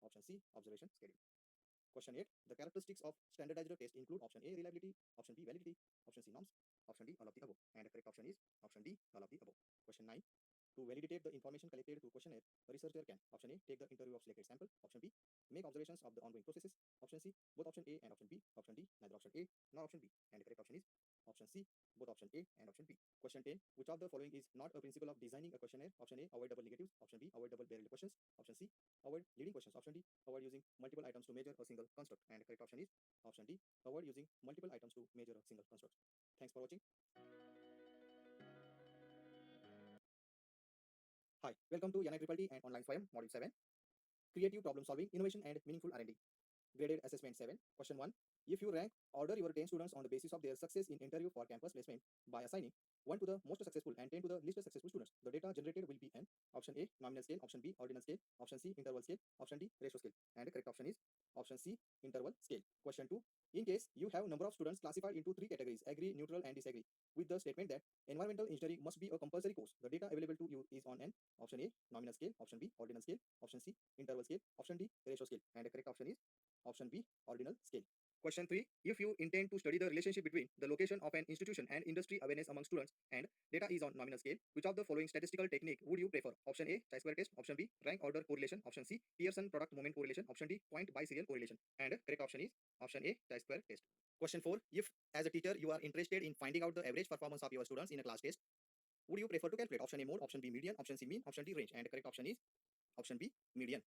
Option C, observation schedule. Question 8. The characteristics of standardized test include option A, reliability, option B, validity, option C, norms, option D, all of the above. And the correct option is option D, all of the above. Question 9. To validate the information collected through questionnaire, a researcher can option A, take the interview of selected sample, option B, make observations of the ongoing processes, option C, both option A and option B, option D, neither option A nor option B. And the correct option is option C, both option A and option B. Question 10. Which of the following is not a principle of designing a questionnaire? Option A, avoid double negatives, option B, avoid double barreled questions, option C, avoid leading questions, option D, avoid using multiple items to measure a single construct. And the correct option is option D, avoid using multiple items to measure a single construct. Thanks for watching. Hi, welcome to NITTT and Online Swayam, Module 7. Creative problem solving, innovation and meaningful R&D. Graded assessment 7. Question 1. If you rank, order your 10 students on the basis of their success in interview for campus placement by assigning 1 to the most successful and 10 to the least successful students, the data generated will be an option A, nominal scale, option B, ordinal scale, option C, interval scale, option D, ratio scale. And the correct option is option C, interval scale. Question 2. In case you have number of students classified into 3 categories, agree, neutral and disagree, with the statement that environmental engineering must be a compulsory course, the data available to you is on an option A, nominal scale, option B, ordinal scale, option C, interval scale, option D, ratio scale. And the correct option is option B, ordinal scale. Question 3. If you intend to study the relationship between the location of an institution and industry awareness among students and data is on nominal scale, which of the following statistical technique would you prefer? Option A, chi-square test, option B, rank order correlation, option C, Pearson product moment correlation, option D, point by serial correlation. And correct option is option A, chi-square test. Question 4. If as a teacher you are interested in finding out the average performance of your students in a class test, would you prefer to calculate option A mode, option B median, option C mean, option D range? And correct option is option B median.